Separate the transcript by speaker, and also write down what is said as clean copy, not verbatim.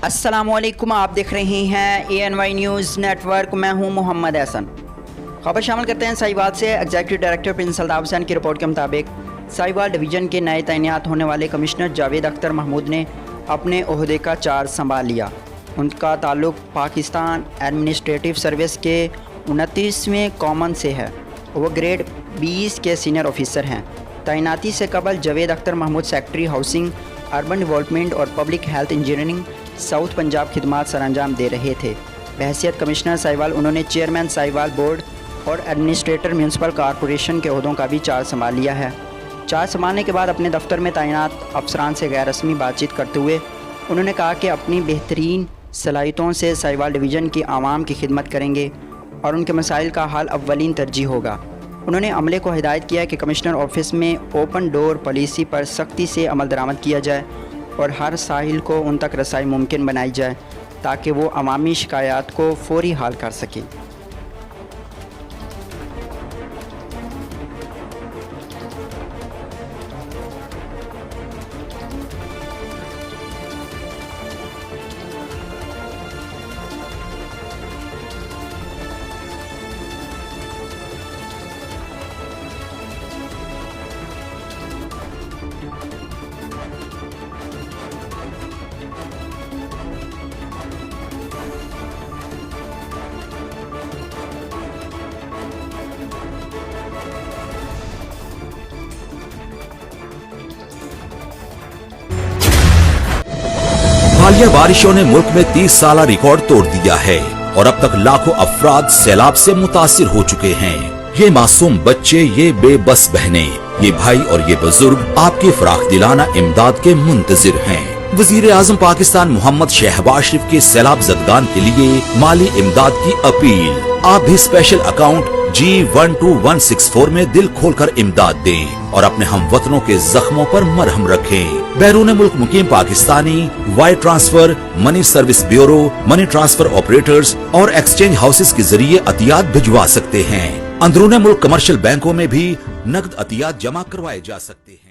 Speaker 1: अस्सलामुअलैकुम, आप देख रहे हैं ANY न्यूज़ नेटवर्क। मैं हूं मोहम्मद एहसन। खबर शामिल करते हैं साहिवाल से। Executive director Prince Altaf Hussain की रिपोर्ट के मुताबिक साहिवाल डिवीज़न के नए तैनात होने वाले कमिश्नर जावेद अख्तर महमूद ने अपने ओहदे का चार्ज संभाल लिया। उनका ताल्लुक़ पाकिस्तान एडमिनिस्ट्रेटिव सर्विस के 29वें कॉमन से है। वो ग्रेड 20 के सीनियर ऑफिसर हैं। तैनाती से कबल Javed Akhtar Mahmood secretary housing, urban development और public health engineering south Punjab खिदमात सरअंजाम दे रहे थे। बहैसियत कमिश्नर साहिवाल उन्होंने चेयरमैन साहिवाल बोर्ड और एडमिनिस्ट्रेटर म्यूनसिपल कॉरपोरेशन के ओहदों का भी चार्ज संभाल लिया है। चार्ज संभालने के बाद अपने दफ्तर में तैनात अफसरान से गैर रस्मी बातचीत करते हुए उन्होंने कहा कि अपनी बेहतरीन सलाहियतों से साहिवाल डिवीज़न की आवाम की खिदमत करेंगे और उनके मसाइल का हल अव्वलीन तरजीह होगा। उन्होंने अमले को हिदायत किया कि कमिश्नर ऑफिस में ओपन डोर पॉलिसी पर सख्ती से अमल दरामद किया जाए और हर साहिल को उन तक रसाई मुमकिन बनाई जाए ताकि वो अवामी शिकायत को फौरी हल कर सके।
Speaker 2: हालिया बारिशों ने मुल्क में 30 साल रिकॉर्ड तोड़ दिया है और अब तक लाखों अफराद सैलाब से मुतासिर हो चुके हैं। ये मासूम बच्चे, ये बेबस बहनें, ये भाई और ये बुजुर्ग आपकी फराख दिलाना इमदाद के मुंतजिर हैं। वजीर आजम पाकिस्तान मोहम्मद शहबाज शरीफ के सैलाब जदगान के लिए माली इमदाद की अपील। आप भी स्पेशल अकाउंट G12164 में दिल खोलकर इमदाद दें और अपने हमवतनों के जख्मों पर मरहम रखें। बैरून मुल्क मुकीम Pakistani wire transfer, money service bureau, money transfer operators और एक्सचेंज हाउसेस के जरिए अतियात भिजवा सकते हैं। अंदरूनी मुल्क कमर्शियल बैंकों में भी नकद अतियात जमा करवाए जा सकते हैं।